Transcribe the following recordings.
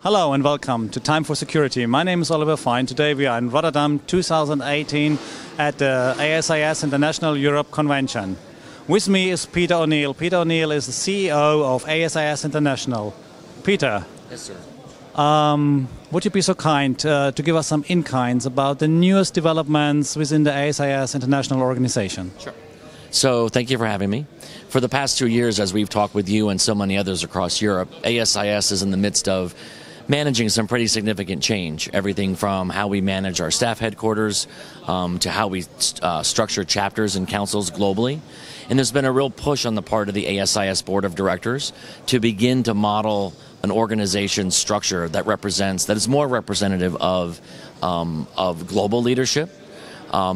Hello and welcome to Time for Security. My name is Oliver Fein. Today we are in Rotterdam 2018 at the ASIS International Europe Convention. With me is Peter O'Neill. Peter O'Neill is the CEO of ASIS International. Peter. Yes, sir. Would you be so kind to give us some insights about the newest developments within the ASIS International organization? Sure. So thank you for having me. For the past 2 years, as we've talked with you and so many others across Europe, ASIS is in the midst of managing some pretty significant change. Everything from how we manage our staff headquarters to how we structure chapters and councils globally. And there's been a real push on the part of the ASIS Board of Directors to begin to model an organization structure that is more representative of global leadership.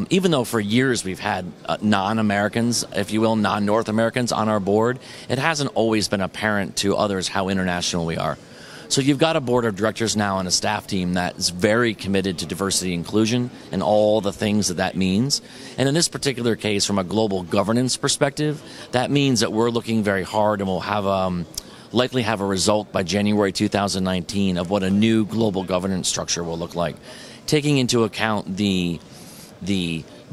Even though for years we've had non-Americans, if you will, non-North Americans on our board, it hasn't always been apparent to others how international we are. So you've got a board of directors now and a staff team that is very committed to diversity and inclusion and all the things that means. And in this particular case, from a global governance perspective, that means that we're looking very hard and we'll have likely have a result by January 2019 of what a new global governance structure will look like, taking into account the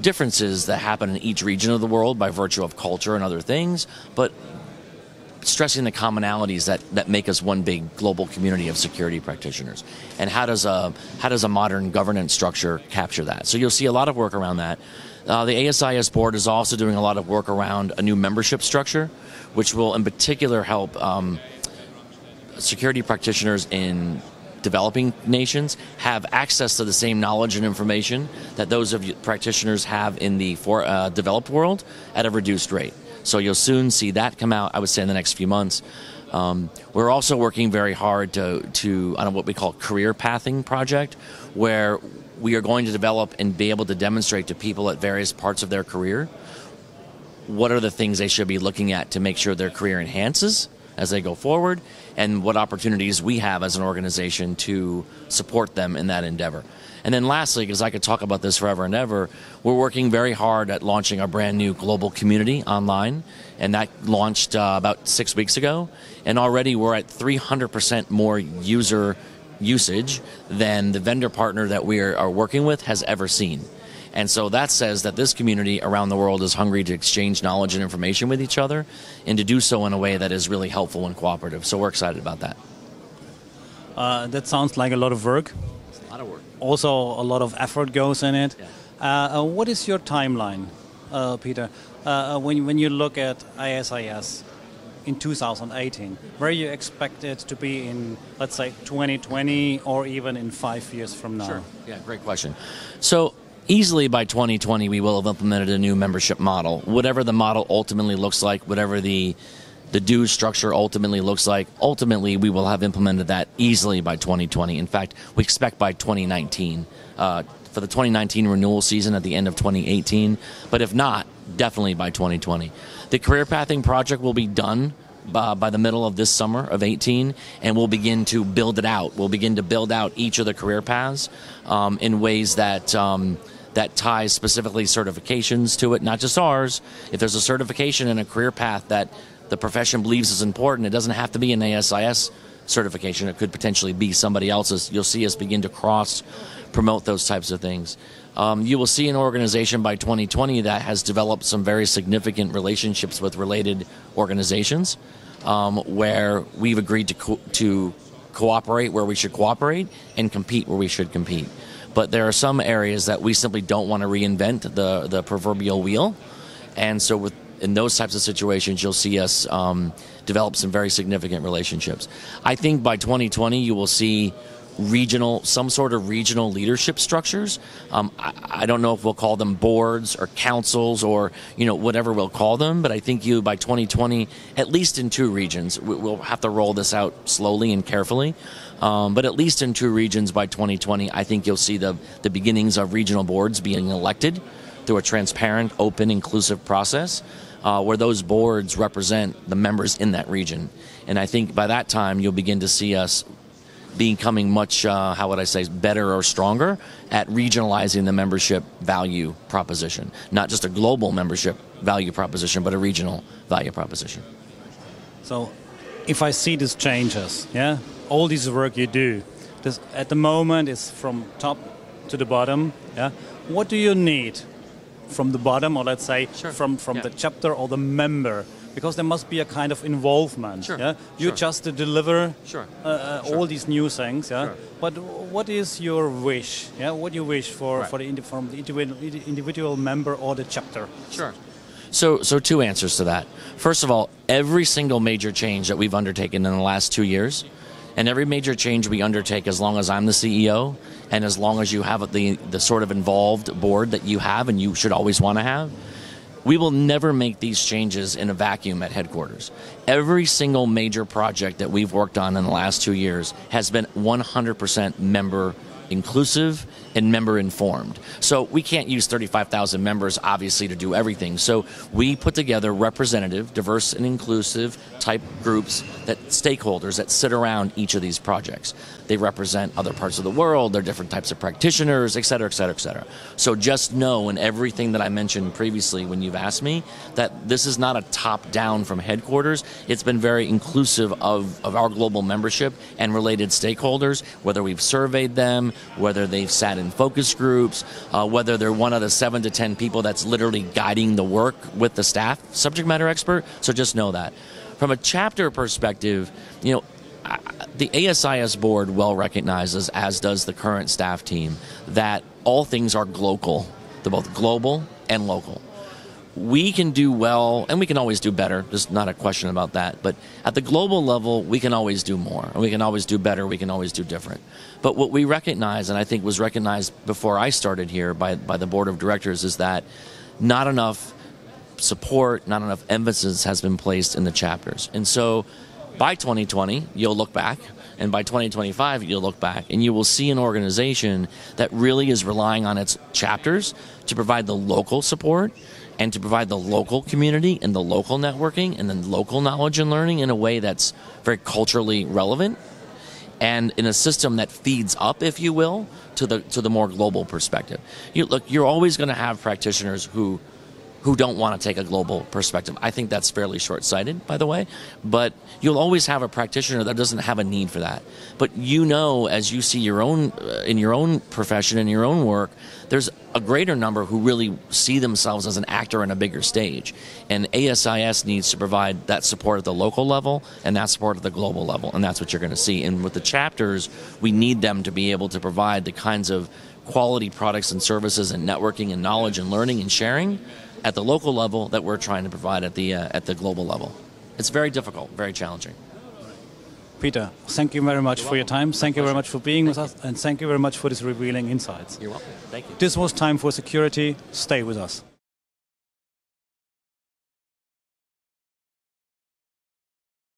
differences that happen in each region of the world by virtue of culture and other things, but stressing the commonalities that make us one big global community of security practitioners. And how does a modern governance structure capture that? So you'll see a lot of work around that. The ASIS board is also doing a lot of work around a new membership structure, which will in particular help security practitioners in developing nations have access to the same knowledge and information that those of you practitioners have in the developed world at a reduced rate. So you'll soon see that come out, I would say, in the next few months. We're also working very hard to on what we call career pathing project, where we are going to develop and be able to demonstrate to people at various parts of their career what are the things they should be looking at to make sure their career enhances as they go forward, and what opportunities we have as an organization to support them in that endeavor. And then lastly, because I could talk about this forever and ever, we're working very hard at launching a brand new global community online, and that launched about 6 weeks ago, and already we're at 300% more user usage than the vendor partner that we are working with has ever seen. And so that says that this community around the world is hungry to exchange knowledge and information with each other, and to do so in a way that is really helpful and cooperative. So we're excited about that. That sounds like a lot of work. It's a lot of work. Also, a lot of effort goes in it. Yeah. What is your timeline, Peter, when you look at ASIS in 2018? Where you expect it to be in, let's say, 2020 or even in 5 years from now? Sure. Yeah, great question. So easily by 2020, we will have implemented a new membership model. Whatever the model ultimately looks like, whatever the dues structure ultimately looks like, ultimately we will have implemented that easily by 2020. In fact, we expect by 2019, for the 2019 renewal season at the end of 2018. But if not, definitely by 2020. The career pathing project will be done by the middle of this summer of 18, and we'll begin to build it out. We'll begin to build out each of the career paths in ways that ties specifically certifications to it, not just ours. If there's a certification and a career path that the profession believes is important, it doesn't have to be an ASIS certification. It could potentially be somebody else's. You'll see us begin to cross-promote those types of things. You will see an organization by 2020 that has developed some very significant relationships with related organizations, where we've agreed to cooperate where we should cooperate and compete where we should compete. But there are some areas that we simply don't want to reinvent the proverbial wheel. And so in those types of situations, you'll see us develop some very significant relationships. I think by 2020, you will see some sort of regional leadership structures. I don't know if we'll call them boards or councils or whatever we'll call them, but I think by 2020, at least in 2 regions, we'll have to roll this out slowly and carefully, but at least in 2 regions by 2020, I think you'll see the beginnings of regional boards being elected through a transparent, open, inclusive process, where those boards represent the members in that region. And I think by that time, you'll begin to see us becoming much, better or stronger at regionalizing the membership value proposition. Not just a global membership value proposition, but a regional value proposition. So if I see these changes, all this work you do, this, at the moment is from top to the bottom. Yeah. What do you need from the bottom, or let's say from the chapter or the member? Because there must be a kind of involvement. Yeah? You just to deliver all these new things. Yeah? But what is your wish? Yeah? What do you wish for from the individual member or the chapter? So two answers to that. First of all, every single major change that we've undertaken in the last 2 years, and every major change we undertake as long as I'm the CEO, and as long as you have the sort of involved board that you have and you should always want to have, we will never make these changes in a vacuum at headquarters. Every single major project that we've worked on in the last 2 years has been 100% member inclusive and member informed. So we can't use 35,000 members obviously to do everything. So we put together representative, diverse and inclusive type groups, that stakeholders that sit around each of these projects. They represent other parts of the world, they're different types of practitioners, et cetera, et cetera, et cetera. So just know in everything that I mentioned previously when you've asked me that this is not a top down from headquarters. It's been very inclusive of our global membership and related stakeholders, whether we've surveyed them, whether they've sat in focus groups, whether they're one of the 7 to 10 people that's literally guiding the work with the staff subject matter expert. So just know that. From a chapter perspective, you know, the ASIS board well recognizes, as does the current staff team, that all things are global. They're both global and local. We can do well, and we can always do better. There's not a question about that. But at the global level, we can always do more. And we can always do better. We can always do different. But what we recognize, and I think was recognized before I started here by the board of directors, is that not enough support, not enough emphasis has been placed in the chapters. And so by 2020, you'll look back, and by 2025, you'll look back, and you will see an organization that really is relying on its chapters to provide the local support and to provide the local community and the local networking and then local knowledge and learning in a way that's very culturally relevant and in a system that feeds up, if you will, to the more global perspective. You're always going to have practitioners who don't want to take a global perspective. I think that's fairly short-sighted, by the way, but you'll always have a practitioner that doesn't have a need for that. But you know, as you see your own in your own profession, in your own work, there's a greater number who really see themselves as an actor in a bigger stage. And ASIS needs to provide that support at the local level and that support at the global level, and that's what you're going to see. And with the chapters, we need them to be able to provide the kinds of quality products and services and networking and knowledge and learning and sharing at the local level that we're trying to provide at the global level. It's very difficult, very challenging. Peter, thank you very much for your time. Thank you very much for being with us, and thank you very much for these revealing insights. You're welcome. Thank you. This was Time for Security. Stay with us.